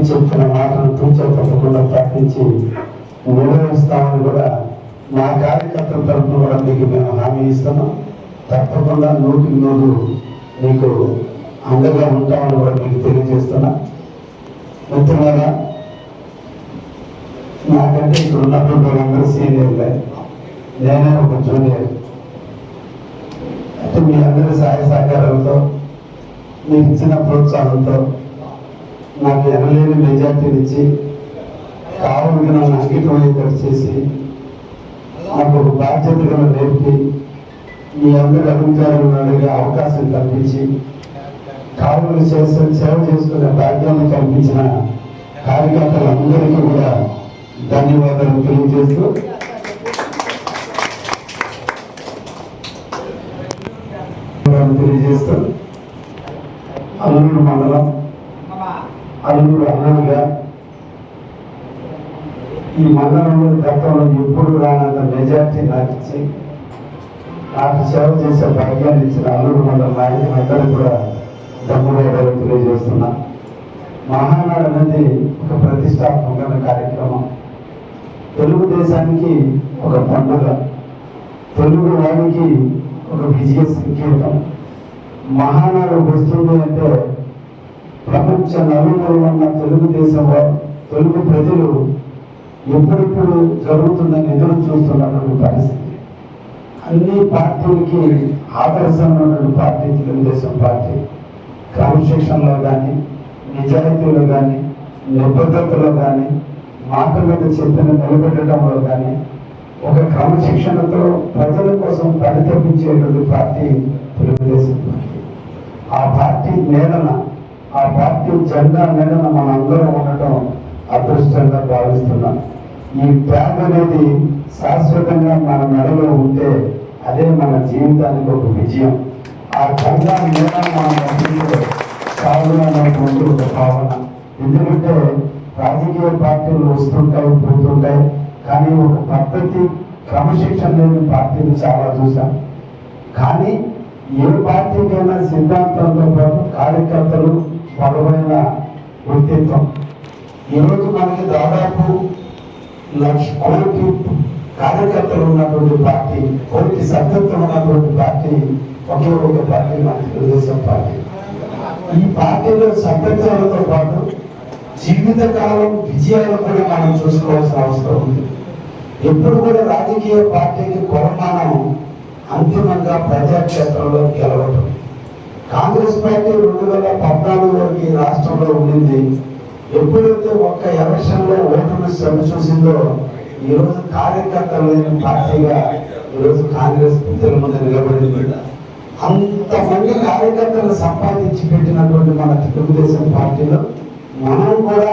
చెప్పిన మాటను తూచ తప్పకుండా పాటించి నిర్వహిస్తామని కూడా మా కార్యకర్తల తరఫున కూడా మీకు మేము హామీ ఇస్తున్నాం. తప్పకుండా 100% మీకు అండగా ఉంటామని కూడా మీకు తెలియజేస్తున్నా. మిత్రులారా, నాకంటే ఇక్కడ ఉన్నటువంటి వాళ్ళందరూ సీనియర్లే, నేనే ఒక జూనియర్. అంటే మీ అందరి సహాయ సహకారాలతో మీకు ఇచ్చిన ప్రోత్సాహంతో నాకు ఎనలేని మెజార్టీని ఇచ్చి కావులకి నన్ను అంకితమయ్యేటట్టు చేసి నాకు ఒక బాధ్యతగా నేర్పి మీ అందరి అధికారులను అడిగే అవకాశం కల్పించి కావులు సేవ చేసుకునే భాగ్యాన్ని కల్పించిన కార్యకర్తలందరికీ కూడా ధన్యవాదాలు తెలియజేస్తూ అల్లూరు మండలం అల్లూరు అన్నలుగా ఈ మండలంలో గతంలో ఎప్పుడు రానంత మెజార్టీ నాకు ఇచ్చి నాకు సేవ చేసే భాగ్యాన్ని ఇచ్చిన అల్లూరు మండలం నాయకులందరూ కూడా ధన్యవాదాలు తెలియజేస్తున్నా. మహానాడు అనేది ఒక ప్రతిష్టాత్మకమైన కార్యక్రమం. తెలుగుదేశానికి ఒక పండుగ, తెలుగు వారికి ఒక విజయ సంకేతం. మహానాడు వస్తుంది అంటే ప్రపంచ నలుమూలలో ఉన్న తెలుగుదేశంలో తెలుగు ప్రజలు ఎప్పుడెప్పుడు జరుగుతుందని ఎదురు చూస్తున్నటువంటి పరిస్థితి. అన్ని పార్టీలకి ఆదర్శమైనటువంటి పార్టీ తెలుగుదేశం పార్టీ. క్రమశిక్షణలో కానీ, నిజాయితీలో కానీ, నిబద్ధతలో కానీ, మాట మీద చెప్పిన నిలబెట్టడంలో కానీ ఒక క్రమశిక్షణతో ప్రజల కోసం పరితపించేటువంటి పార్టీ తెలుగుదేశం పార్టీ. ఆ పార్టీ మేడన, ఆ పార్టీ జెండా మేడన మనందరం ఉండటం అదృష్టంగా భావిస్తున్నాం. ఈ ట్యాగ్ అనేది శాశ్వతంగా మన మెడలో ఉంటే అదే మన జీవితానికి ఒక విజయం. ఆ జెండా మేడన మన సాగుతున్నటువంటి ఒక భావన. ఎందుకంటే రాజకీయ పార్టీలు వస్తుంటాయి, పోతుంటాయి, కానీ ఒక పద్ధతి, క్రమశిక్షణ లేని పార్టీలు చాలా చూసాం. కానీ ఏ పార్టీకైనా సిద్ధాంతంతో పాటు కార్యకర్తలు బలమైన వ్యక్తిత్వం. ఈరోజు మనకి దాదాపు 1,00,000 కోటి కార్యకర్తలు ఉన్నటువంటి పార్టీ, కోటి సభ్యత్వం ఉన్నటువంటి పార్టీ ఒకే ఒక పార్టీ మన తెలుగుదేశం పార్టీ. ఈ పార్టీలో సభ్యత్వాలతో పాటు జీవితకాలం విజయాలు కూడా మనం చూసుకోవాల్సిన అవసరం ఉంది. ఎప్పుడు కూడా రాజకీయ పార్టీకి కొరమానం అంతిమంగా ప్రజాక్షేత్రంలో గెలవటం. కాంగ్రెస్ పార్టీ 2014 ఈ రాష్ట్రంలో ఉండింది. ఎప్పుడైతే ఒక్క ఎలక్షన్లో ఓటమి శ్రమ చూసిందో ఈరోజు కార్యకర్తలు లేని పార్టీగా ఈరోజు కాంగ్రెస్ ప్రజల ముందు నిలబడింది. అంతమంది కార్యకర్తలు సంపాదించి పెట్టినటువంటి మన తెలుగుదేశం పార్టీలో మనం కూడా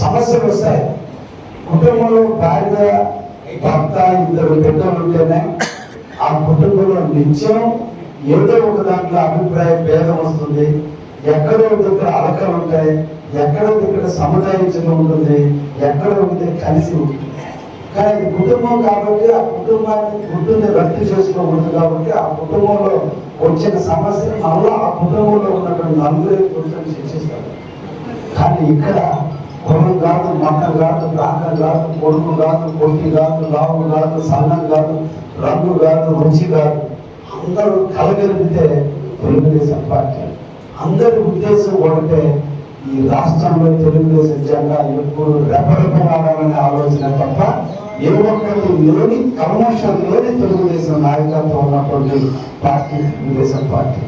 సమస్యలు వస్తాయి. కుటుంబంలో భార్య, భర్త, 2 బిడ్డలు ఉంటేనే ఆ కుటుంబంలో నిత్యం ఏదో ఒక దాంట్లో అభిప్రాయ భేదం వస్తుంది. ఎక్కడో దగ్గర అలకలు ఉంటాయి, ఎక్కడో దగ్గర సముదాయించడం ఉంటుంది, ఎక్కడో ఒకటి కలిసి ఉంటుంది. కానీ కుటుంబం కాబట్టి ఆ కుటుంబాన్ని రద్దు చేసుకోకూడదు. కాబట్టి ఆ కుటుంబంలో వచ్చిన సమస్యను మళ్ళా ఆ కుటుంబంలో ఉన్నటువంటి నలుగురే కూర్చొని చర్చిస్తారు. కానీ ఇక్కడ కులం కాదు, మతం కాదు, ప్రాంతం కాదు, కొడుకు కాదు, కొట్టి కాదు, లావు కాదు, సన్నం కాదు, రంగు కాదు, రుచి కాదు, అందరూ కలగలిపితే తెలుగుదేశం పార్టీ. అందరి ఉద్దేశం ఒకటే, ఈ రాష్ట్రంలో తెలుగుదేశం జెండా ఎప్పుడు రెపరెపలాడాలనే ఆలోచన తప్ప ఏ ఒక్కటి లేని, కల్మషం లేని తెలుగుదేశం నాయకత్వం ఉన్నటువంటి పార్టీ తెలుగుదేశం పార్టీ.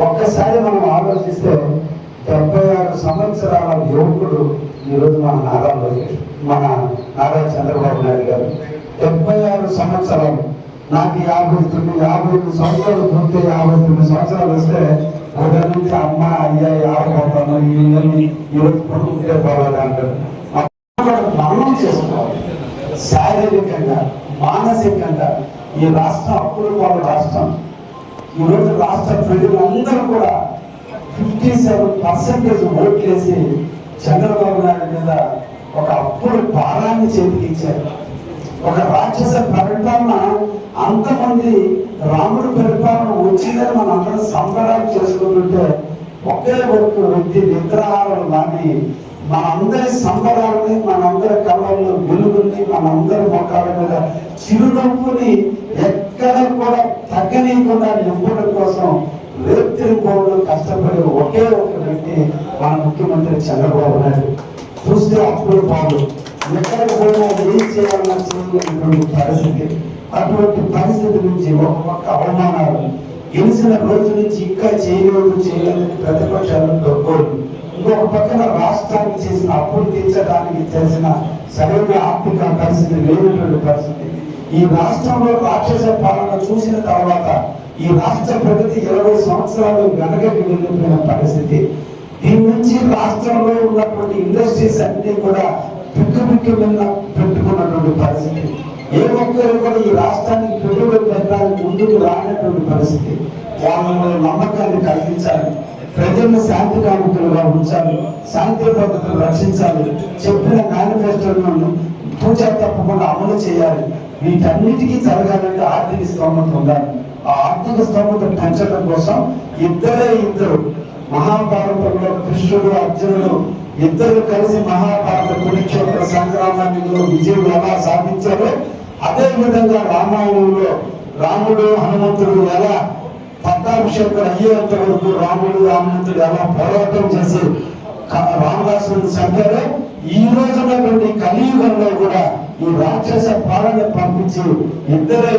ఒక్కసారి మనం ఆలోచిస్తే 76 సంవత్సరాల యువకుడు ఈరోజు మన నారా చంద్రబాబు నాయుడు గారు. 76 సంవత్సరాలు. నాకు 52 సంవత్సరాలు పూర్తి, 59 సంవత్సరాలు వస్తే ఒకరి నుంచి అమ్మ, అయ్యా ఆడపోతాను, ఈరోజు పుట్టుకుంటే పోవాలి అంటారు. మరణం చేసుకోవాలి. శారీరకంగా, మానసికంగా ఈ రాష్ట్రం అప్పుల వాళ్ళ రాష్ట్రం. ఈరోజు రాష్ట్ర ప్రజలందరూ కూడా 57% ఓట్లేసి చంద్రబాబు నాయుడు మీద ఒక అప్పుల భారాన్ని చేతికిచ్చారు. ఒక రాక్షస పరిపాలన, అంతమంది రాముడు పరిపాలన వచ్చిందని మనం అందరం సంబరాలు చేసుకుంటుంటే ఒకే ఒక్క వ్యక్తి నిద్రాహారం లాని మనందరి సంబరాలని, మనందరి కళ్ళల్లో వెలుగుని, మనందరి ముఖాల మీద చిరునవ్వుని ఎక్కడ కూడా తగ్గనీయకుండా నింపడం కోసం రేత్రిపోవడం కష్టపడే ఒకే ఒక వ్యక్తి మన ముఖ్యమంత్రి చంద్రబాబు నాయుడు. చూస్తే అప్పుడు బాబు ఎక్కడ పోయినా ఏం చేయాలన్నా చేయలేనటువంటి పరిస్థితి. అటువంటి పరిస్థితి నుంచి ఒక అవమానాలు గెలిచిన రోజు నుంచి ఇంకా చేయలేదు ప్రతిపక్షాలను దొరకదు. ఇంకొక పక్కన రాష్ట్రానికి చేసిన అప్పులు తీర్చడానికి చేసిన సరైన ఆర్థిక పరిస్థితి లేనటువంటి పరిస్థితి. ఈ రాష్ట్రంలో రాక్షస పాలన చూసిన తర్వాత ఈ రాష్ట్ర ప్రగతి 20 సంవత్సరాలు వెనకకి వెళ్ళిపోయిన పరిస్థితి. దీని నుంచి రాష్ట్రంలో ఉన్నటువంటి ఇండస్ట్రీస్ అన్ని కూడా పిక్కు పెట్టుకున్నటువంటి పరిస్థితి. ఏ ఒక్కరు కూడా ఈ రాష్ట్రానికి పెట్టుబడి పెట్టడానికి ముందుకు రానటువంటి పరిస్థితి. వాళ్ళ నమ్మకాన్ని కలిగించాలి, ప్రజలను శాంతి కాముకులుగా ఉంచాలి, శాంతి భద్రతను రక్షించాలి, చెప్పిన మేనిఫెస్టోలను పూజా తప్పకుండా అమలు చేయాలి. వీటన్నిటికీ జరగాలంటే ఆర్థిక స్తోమత ఉండాలి. ఆ ఆర్థిక స్తోమత పెంచడం కోసం ఇద్దరు మహాభారతంలో కృష్ణుడు అర్జునుడు ఇద్దరు కలిసి మహాభారత కురుక్షేత్ర సంగ్రామాన్ని విజయం ఎలా సాధించారో అదే విధంగా రామాయణంలో రాముడు హనుమంతుడు ఎలా పట్టాభిషేకం అయ్యేంత వరకు రాముడు హనుమంతుడు ఎలా పోరాటం చేసి రామదాసుని చంపారో ఈ రోజున్నటువంటి కలియుగంలో కూడా ఈ రాక్షస పాలన పంపించి ఇద్దరు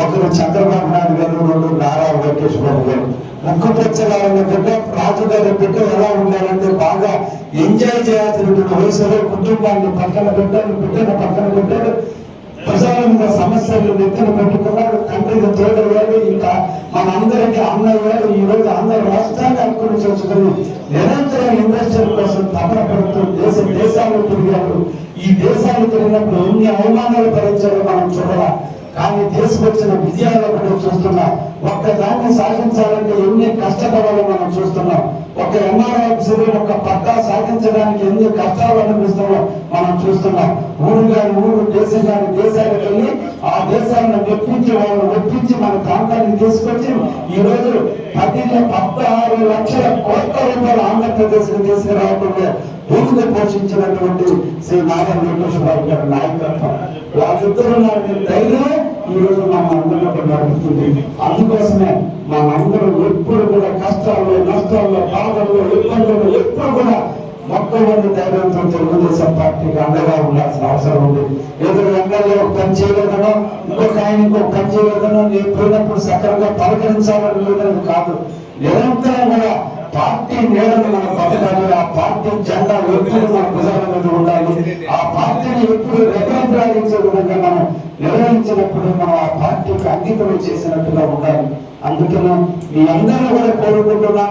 ఒకరు చంద్రబాబు నాయుడు గారు, రెండు నారా లోకేష్ బాబు గారు. ముక్కుపచ్చగారన్న బిడ్డ రాజు గారి బిడ్డ ఎలా ఉండాలంటే బాగా ఎంజాయ్ చేయాల్సినటువంటి వయసులో కుటుంబాన్ని పక్కన బిడ్డను పక్కన పెట్టారు. ప్రజల మీద సమస్యలు నెత్తిన పెట్టుకున్నారు. తండ్రికి తోడయ్యారు. ఇంకా మనందరికీ అన్నయ్యారు. ఈ రోజు అందరూ రాష్ట్రాన్ని అనుకుని చేసుకుని నిరంతరం ఇండస్ట్రీల కోసం తపన పడుతూ దేశాలు తిరిగారు. ఈ దేశాలు తిరిగినప్పుడు ఎన్ని అవమానాలు భరించారో మనం చూడాల. కానీ తీసుకొచ్చిన విజయాలు కూడా చూస్తున్నాం. ఒక్కదాన్ని సాధించాలంటే ఎన్ని కష్టపడాలో మనం చూస్తున్నాం. ఒక ఎంఆర్ఆఫ్సీ ఒక పక్కా సాధించడానికి ఎన్ని కష్టాలు అనిపిస్తామో మనం చూస్తున్నాం. ఊరు కాని ఊరు, దేశం కాని దేశాలకు వెళ్ళి ఆ దేశాలను ఒప్పించి మన ప్రాంతాన్ని తీసుకొచ్చి ఈ రోజు 16 లక్షల కోట్ల రూపాయలు ఆంధ్రప్రదేశ్ తీసుకురావడంలో భూమిగా పోషించినటువంటి శ్రీ నారా లోకేష్ బాబు గారి నాయకత్వం, వాళ్ళిద్దరు ధైర్యం ఈ రోజు మా అందరిలో నడుపుతుంది. అందుకోసమే మా అందరం ఎప్పుడు కూడా కష్టాల్లో, నష్టాల్లో, బాధల్లో, ఇబ్బందుల్లో ఎప్పుడు కూడా మొట్టమొదటి ధైర్యంతో తెలుగుదేశం పార్టీకి అండగా ఉండాల్సిన అవసరం ఉంది. ఏదో ఎమ్మెల్యే ఒక పని చేయలేదనో, ఇంకొక ఆయన ఇంకొక పని చేయలేదనో, నేను పోయినప్పుడు సక్రమంగా పలకరించాలని లేదని కాదు. నిరంతరం కూడా పార్టీ నీడని మనం బతకాలి. ఆ పార్టీ జెండా ఎప్పుడు మన ప్రజల మీద ఉండాలి. ఆ పార్టీని ఎప్పుడు రెగ్యులరాయించే విధంగా మనం నిర్వహించినప్పుడు మనం ఆ పార్టీకి అంకితం చేసినట్టుగా ఉండాలి. అందుకని మీ అందరూ కూడా కోరుకుంటున్నా,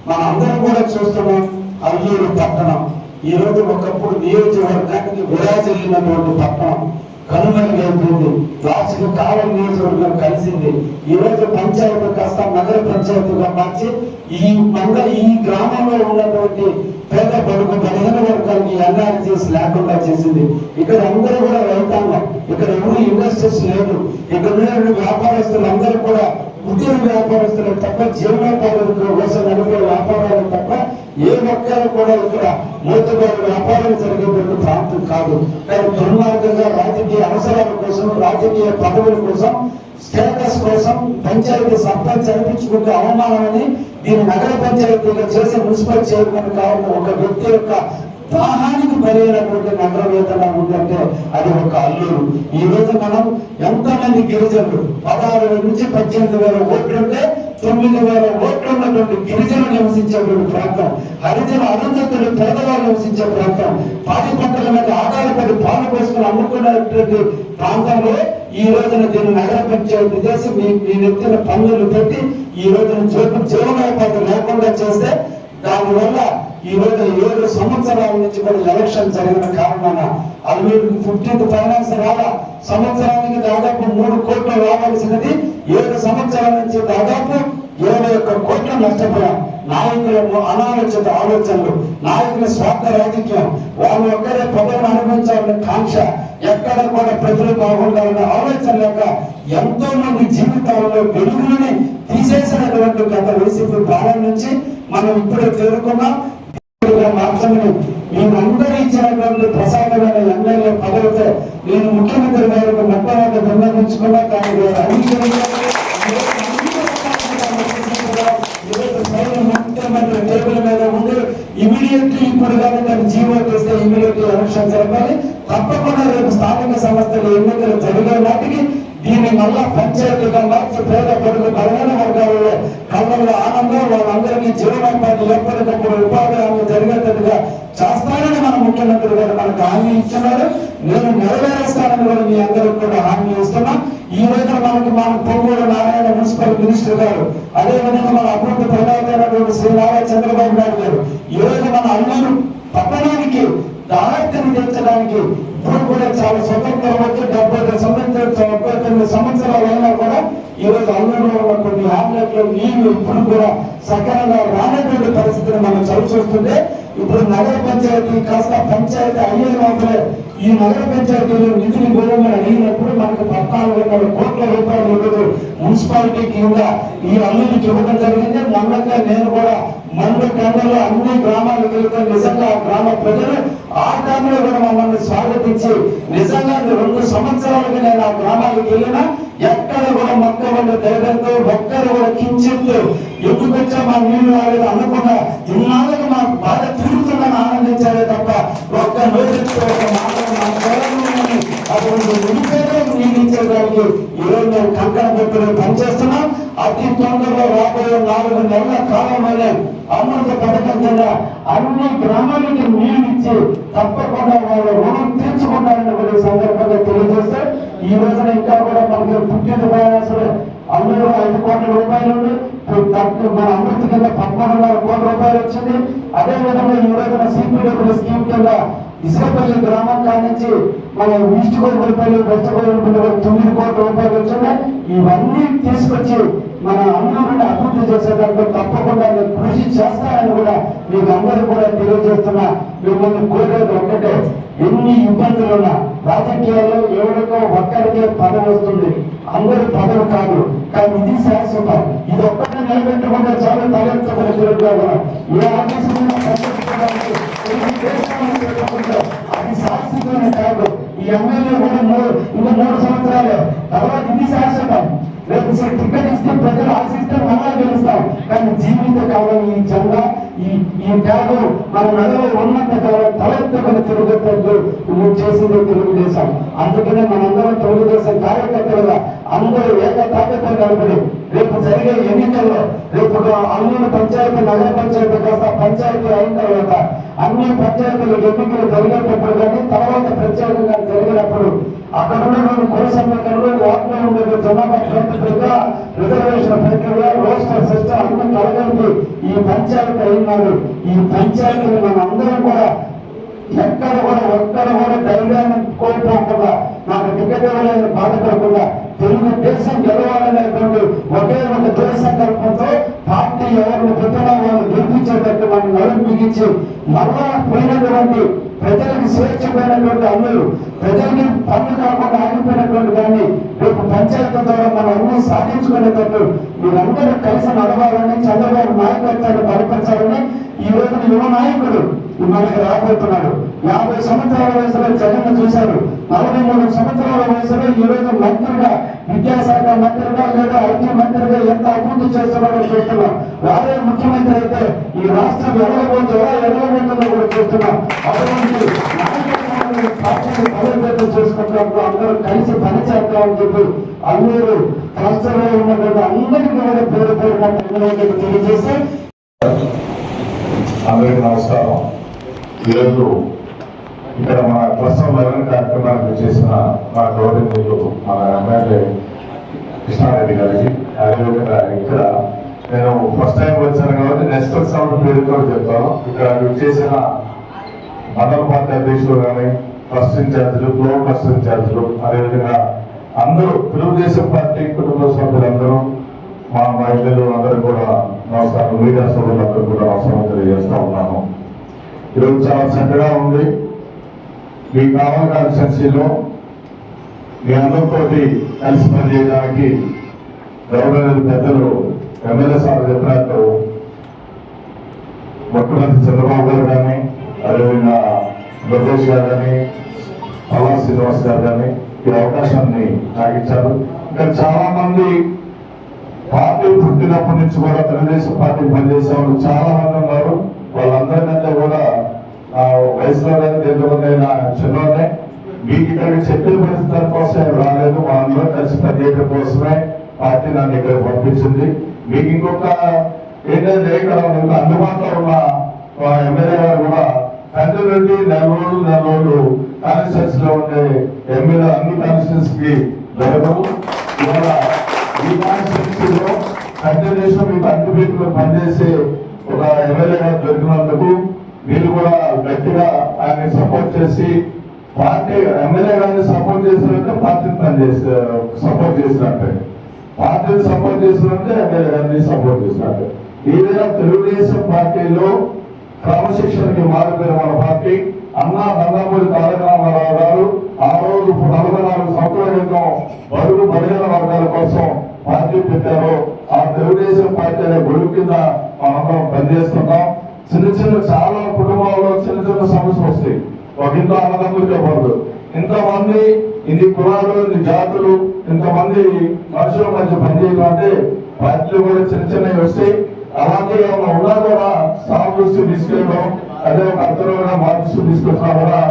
మన అందరం కూడా చూస్తున్నాం. అల్లూరు పట్టణం ఈ రోజు ఒకప్పుడు నియోజకవర్గానికి విరాజిల్లినటువంటి పట్టణం కనుమరుగైపోయింది. లాస్ట్కి కాలం నియోజకవర్గం కలిసింది. ఈ రోజు పంచాయతీ కాస్త నగర పంచాయతీగా మార్చి ఈ గ్రామంలో ఉన్నటువంటి పేద బడుగు బలహీన వర్గానికి ఎన్ఆర్జీఎస్ లేకుండా చేసింది. ఇక్కడ అందరూ కూడా రైతాంగం, ఇక్కడ ఎవరు ఇండస్ట్రీస్ లేదు. ఇక్కడ ఉన్న వ్యాపారస్తులు అందరూ కూడా ఉద్యోగ వ్యాపారస్తులు తప్ప, జీవనోపాధి కోసం నడిపే వ్యాపారాలు తప్ప ఏ ఒక్కరు కూడా ఇక్కడ మూతగారు వ్యాపారం జరిగేటువంటి ప్రాంతం కాదు. కానీ దుర్మార్గంగా రాజకీయ అవసరాల కోసం, రాజకీయ పదవుల కోసం, స్టేటస్ కోసం పంచాయతీ సర్పంచ్ అనిపించుకుంటే అవమానమని దీని నగర పంచాయతీగా చేసే మున్సిపల్ చైర్మన్ కావాలని ఒక వ్యక్తి యొక్క దాహానికి బలైనటువంటి నగరం ఏదైనా ఉందంటే అది ఒక అల్లూరు. ఈ రోజు మనం ఎంతమంది గిరిజనులు 16,000 నుంచి 18,000 ఓట్లుంటే 9,000 ఓట్లు ఉన్నటువంటి గిరిజనులు నివసించేటువంటి ప్రాంతం, హరిజన అరుంధతులు పేదవాళ్ళు నివసించే ప్రాంతం, పాడి పంటల మీద ఆధారపడి పాలు పోసుకుని అమ్ముకున్నటువంటి ప్రాంతంలో ఈ రోజున దీన్ని నగర పంచాయతీ చేసి మీ నెత్తిన పన్నులు పెట్టి ఈ రోజున జీవనోపాధి లేకుండా చేస్తే దానివల్ల ఈ రోజు 7 సంవత్సరాల నుంచి కూడా ఎలక్షన్ జరిగిన కారణాన అల్లూరు 15th ఫైనాన్స్ రాగా సంవత్సరానికి దాదాపు 3 కోట్లు రావాల్సినది 7 సంవత్సరాల నుంచి దాదాపు 21 కోట్లు నష్టపోయాం. నాయకులను అనాలోచిత ఆలోచనలు, నాయకుల స్వార్థ రాజకీయం, వాళ్ళు ఒక్కరే పదవిని అనుభవించాలనే కాంక్ష, ఎక్కడ కూడా ప్రజలు బాగుండాలనే ఆలోచన లేక ఎంతో మంది జీవితాలలో వెలుగుని తీసేసినటువంటి గత వైసీపీ పాలన నుంచి మనం ఇప్పుడే చేరుకున్నాం. ముఖ్యమంత్రిగా మార్చమని మీరందరూ ఇచ్చినటువంటి ప్రసాదమైన ఎమ్మెల్యే పదవితో నేను ముఖ్యమంత్రి గారికి మొట్టమొదటి విన్నవించుకున్నా. కానీ ముఖ్యమంత్రి టేబుల్ మీద ఉండి ఇమీడియట్లీ ఇప్పుడు కానీ జీవో చేస్తే ఇమీడియట్లీ ఎలక్షన్ జరగాలి. తప్పకుండా రేపు స్థానిక సంస్థల ఎన్నికలు జరిగే నాటికి దీన్ని మళ్ళా పంచాయతీగా మార్చి పేద పడుగు బలమైన వర్గాలలో కళ్ళల్లో ఆనందం, వాళ్ళందరికీ జీవనోపాధి ఎప్పటికప్పుడు ఉపాధి హామీ జరిగేటట్టుగా చేస్తానని మన ముఖ్యమంత్రి గారు మనకు హామీ ఇస్తున్నారు. నేను నెరవేరుస్తానని కూడా మీ అందరికి కూడా హామీ ఇస్తున్నా. ఈ రోజున మన పొంగూరు నారాయణ మున్సిపల్ మినిస్టర్ గారు, అదేవిధంగా మన అభివృద్ధి ప్రధానమైనటువంటి శ్రీ నారా చంద్రబాబు నాయుడు గారు ఈ రోజు మన అల్లూరు పట్టణానికి ఆర్తిని తెచ్చడానికి ఇప్పుడు కూడా చాలా స్వతంత్రం వచ్చి 79 సంవత్సరాలు అయినా కూడా ఈ రోజు అల్లూరులో ఉన్న కొన్ని ఆమ్లెట్లు నీళ్లు ఇప్పుడు కూడా సకాలంగా రానటువంటి పరిస్థితిని మనం చవిచూస్తుంటే ఇప్పుడు నగర పంచాయతీ కాస్త పంచాయతీ అయ్యే లోపలే ఈ నగర పంచాయతీలో నిధులు గోడమని అడిగినప్పుడు మనకు 14,000 కోట్ల రూపాయలు మున్సిపాలిటీ కింద ఈ అల్లుడికి ఇవ్వడం జరిగింది. మొన్నగా నేను కూడా మండల కేంద్రంలో అన్ని గ్రామాలకు వెళ్తే నిజంగా గ్రామ ప్రజలు ఆ గ్రామంలో కూడా మమ్మల్ని స్వాగతించి నిజంగా 2 సంవత్సరాలుగా నేను ఆ గ్రామాలకు వెళ్ళినా ఎక్కడ కూడా మొక్క వల్ల ధైర్యంతో ఒక్కరు కూడా కించిత్తు ఎందుకు వచ్చా మా నీళ్లు రాలేదు అనకుండా ఇన్నాళ్ళకి మా బాధ తీరుతుందని ఆనందించారే తప్ప ఒక్క రోజు ఒక మాట అటువంటి నిరుపేదలకు నియమించడానికి ఈరోజు మేము కంకణ పెట్టుకుని పనిచేస్తున్నాం. అతి తొందరలో రాబోయే 4 నెలల కాలంలోనే అమృత పథకం కింద అన్ని గ్రామాలకి నీళ్లు ఇచ్చి తప్పకుండా వాళ్ళ రుణం తీర్చుకుంటారని కూడా సందర్భంగా తెలియజేస్తే ఈ రోజున ఇంకా కూడా మనకి పుట్టిన ప్రయాసాలు అల్లూరు 5 కోట్ల రూపాయలు మన అమృత కింద 13,500 కోట్ల రూపాయలు వచ్చింది. అదేవిధంగా ఈ రోజున సిపిడబ్ల్యూ స్కీమ్ కింద ఇసుకపల్లి గ్రామం కానించి మన ఈస్ట్ గోదావరిపల్లి వెస్ట్ గోదావరిపల్లి 9 కోట్ల రూపాయలు వచ్చినాయి. ఇవన్నీ తీసుకొచ్చి మన అల్లూరుని అభివృద్ధి చేసేదానికి తప్పకుండా కృషి చేస్తానని కూడా మీకు అందరూ కూడా తెలియజేస్తున్నా. మిమ్మల్ని కోరేది ఒక్కటే, ఎన్ని ఇబ్బందులున్నా రాజకీయాల్లో ఎవరికో ఒక్కరికే పదవి వస్తుంది, అందరూ పదవి కాదు. కానీ ఇది శాశ్వతం. ఇది ఒక్కటే నిలబెట్టుకుంటే చాలా తలెత్తుకుని తిరుగుగా ఏ ఆదేశం అది శాశ్వతమే కాదు. ఈ ఎమ్మెల్యే కూడా ఇంకా 3 సంవత్సరాలే తర్వాత ఇది శాశ్వతం. రేపు టికెట్ ఇస్తే ప్రజలు ఆశిస్తే మళ్ళా గెలుస్తాం. కానీ జీవిత కాలం ఈ జెండా ఈ ట్యాగు మన నగలో ఉన్నంత కాలం తలెత్తుకుని తిరుగుతూ నువ్వు చేసింది తెలుగుదేశం. అందుకనే మనందరం తెలుగుదేశం కార్యకర్తలుగా అందరూ ఏకతాకతో నడపడి రేపు జరిగే ఎన్నికల్లో రేపు అల్లూరు పంచాయతీ నగర పంచాయతీ కాస్త పంచాయతీ అయిన తర్వాత అన్ని పంచాయతీలు ఎన్నికలు జరిగేటప్పుడు కానీ తర్వాత ప్రత్యేకంగా జరిగినప్పుడు అక్కడ ఉన్నటువంటి కుల సంఘటనలు వాటిలో ఉండే జనాభా ప్రక్రియ రిజర్వేషన్ ప్రక్రియ రోస్టర్ సిస్టమ్ అన్ని కలగలిపి ఈ పంచాయతీ అయినాడు. ఈ పంచాయతీని మన అందరం కూడా ఎక్కడ కూడా ధైర్యాన్ని కోల్పోకుండా నాకు టికెట్ ఇవ్వలేని బాధపడకుండా తెలుగుదేశం గెలవాలనేటువంటి ఒకే ఒక దృఢ సంకల్పంతో పార్టీ ఎవరిని పెట్టినా వాళ్ళు గెలిపించేటట్టు మనం నడుము బిగించి మళ్ళా పోయినటువంటి ప్రజలకు స్వేచ్ఛమైనటువంటి అల్లులు ప్రజలకి పనులు కాకుండా ఆగిపోయినటువంటి దాన్ని రేపు పంచాయతీ ద్వారా మనం అన్ని సాధించుకునేటట్టు మీరందరూ కలిసి నడవాలని చంద్రబాబు నాయకత్వాన్ని బలపరచాలని ఈ రోజు యువ నాయకుడు మనకి రాబోతున్నాడు. 50 సంవత్సరాల వయసులో జగన్ చూశారు. 43 సంవత్సరాల వయసులో ఈ రోజు మంత్రిగా విద్యాశాఖ మంత్రిగా లేదా ఐటీ మంత్రిగా ఎంత అభివృద్ధి చేస్తున్నారో చూస్తున్నాం. వారే ముఖ్యమంత్రి అయితే ఈ రాష్ట్రం ఎడగబోతుందో కూడా చూస్తున్నాం. అటువంటి పార్టీని బలోపేతం చేసుకుంటున్నప్పుడు అందరూ కలిసి పనిచేద్దామని చెప్పి అల్లూరు క్లస్టర్లో ఉన్నటువంటి అందరికీ కూడా పేరు పేరు తెలియజేస్తే అందరికీ నమస్కారం. ఈరోజు ఇక్కడ మన క్లస్టర్ 11 కార్యక్రమానికి చేసిన మన గౌరవనీయులు మన ఎమ్మెల్యే కృష్ణారెడ్డి గారికి, అదేవిధంగా ఇక్కడ నేను ఫస్ట్ టైం వచ్చాను కాబట్టి నెక్స్ట్ వచ్చిన పేరుతో చెప్తాను. ఇక్కడ చేసిన మండల పార్టీ అధ్యక్షులు కానీ ట్రస్ట్ ఇన్ఛార్జీలు, ఫ్లోర్ ట్రస్ట్ ఇన్ఛార్జీలు, అదేవిధంగా అందరూ తెలుగుదేశం పార్టీ కుటుంబ సభ్యులందరూ మా మహిళలు అందరూ కూడా నమస్కారం, మీడియా సభ్యులందరూ కూడా నమస్కారం తెలియజేస్తూ ఉన్నాను. ఈరోజు చాలా చక్కగా ఉంది. మీ కావల్ కాన్స్టిట్యున్సీలో మీ అందరితో కలిసి పనిచేయడానికి గవర్నర్ పెద్దలు ఎమ్మెల్యే సార్ చెప్పినట్టు ముఖ్యమంత్రి చంద్రబాబు గారు కానీ, అదేవిధంగా లోకేష్ గారు కానీ, పల్లా శ్రీనివాస్ గారు కానీ ఈ అవకాశాన్ని నాకు ఇచ్చారు. ఇంకా చాలా మంది పార్టీ పుట్టినప్పటి నుంచి కూడా తెలుగుదేశం పార్టీ పనిచేసే వాళ్ళు చాలా మంది ఉన్నారు. వాళ్ళందరికంటే కూడా వయసులో కానీ దేశంలోనైనా చిన్నోనే మీకు ఇక్కడికి చెప్పిన పరిస్థితుల కోసం రాలేదు. మనందరం కలిసి పనిచేయడం కోసమే పార్టీ నన్ను ఇక్కడ పంపించింది. మీకు ఇంకొక ఏంటంటే ఇక్కడ మీకు అందుబాటులో ఉన్న ఎమ్మెల్యే గారు కూడా కంటి నుండి నెలరోజులు కాన్స్టిట్యూన్స్ లో ఉండే ఎమ్మెల్యే అన్ని కాన్స్టిట్యూన్స్ కి జరగవు. ఇవాళ ఈ కాన్స్టిట్యూన్సీలో కంటిన్యూషన్ మీకు అన్ని వీటిలో పనిచేసే ఒక ఎమ్మెల్యే గారు దొరికినందుకు మీరు కూడా గట్టిగా ఆయన్ని సపోర్ట్ చేసి పార్టీ ఎమ్మెల్యే గారిని సపోర్ట్ చేసినట్టే పార్టీని పనిచేసే సపోర్ట్ చేసినట్టే, పార్టీని సపోర్ట్ చేసినట్టే ఎమ్మెల్యే గారిని సపోర్ట్ చేసినట్టే. ఏదైనా తెలుగుదేశం పార్టీలో క్రమశిక్షణకి మారిపోయిన మన పార్టీ అన్నా నందమూరి తారక రామారావు గారు ఆ రోజు 44 సంవత్సరాల క్రితం బడుగు బలహీన వర్గాల కోసం పార్టీ పెట్టారు. ఆ తెలుగుదేశం పార్టీ అనే గొడుగు కింద మనందరం పనిచేస్తున్నాం. చిన్న చాలా కుటుంబాల్లో చిన్న సమస్యలు వస్తాయి. ఒక ఇంట్లో అన్నదమ్ములకే పడదు. ఇంతమంది ఇన్ని కులాలు, ఇన్ని జాతులు, ఇంతమంది మనుషుల మధ్య పనిచేయడం అంటే పార్టీలు కూడా చిన్నవి వస్తాయి. అలాంటి ఏమైనా ఉన్నా కూడా సాగు దృష్టి తీసుకెళ్ళడం, అదే ఒక అర్థంగా మా దృష్టి తీసుకొచ్చినా కూడా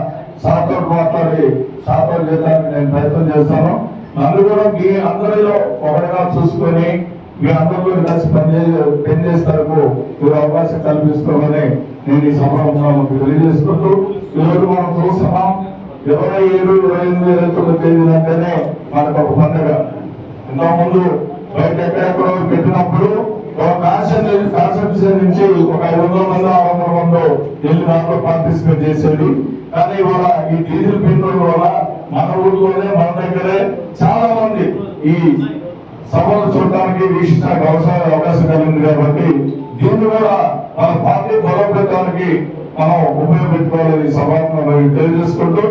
సాతో మాట్లాడి సాతో చేయడానికి నేను ప్రయత్నం చేస్తాను. నన్ను కూడా మీ అందరిలో ఒకటిగా చూసుకొని మీ అందరిలో కలిసి పనిచేస్తారకు మీరు అవకాశం కల్పిస్తామని నేను ఈ సభలో తెలియజేసుకుంటూ ఈరోజు మనం చూస్తున్నాం 27, 28, 29 తేదీలు అంటేనే మనకు ఒక పండుగ. ఇంతకుముందు బయట ఎక్కడెక్కడో పెట్టినప్పుడు ఒక కాన్స్టిట్యూన్సీ నుంచి ఒక 500 మంది 600 మంది వెళ్ళి దాంట్లో పార్టిసిపేట్ చేసేది. కానీ ఇవాళ ఈ డీజిల్ పెట్రోల్ వల్ల మన ఊళ్ళోనే మన దగ్గరే చాలా మంది ఈ సభలు చూడడానికి వీక్షించడానికి అవకాశం కలిగింది. కాబట్టి దీన్ని కూడా మన పార్టీ బలోపేతానికి మనం ఉపయోగపెట్టుకోవాలని సభను తెలియజేసుకుంటూ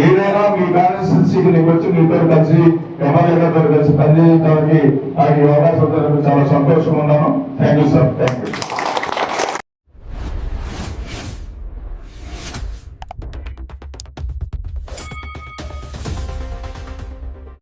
ఏదైనా మీ కాన్స్టిట్యూన్సీకి నీకు వచ్చి మీతో కలిసి ఎమ్మెల్యే గారితో కలిసి పనిచేయడానికి నాకు ఈ అవకాశం చాలా సంతోషంగా ఉన్నాను. Thank you sir. Thank you.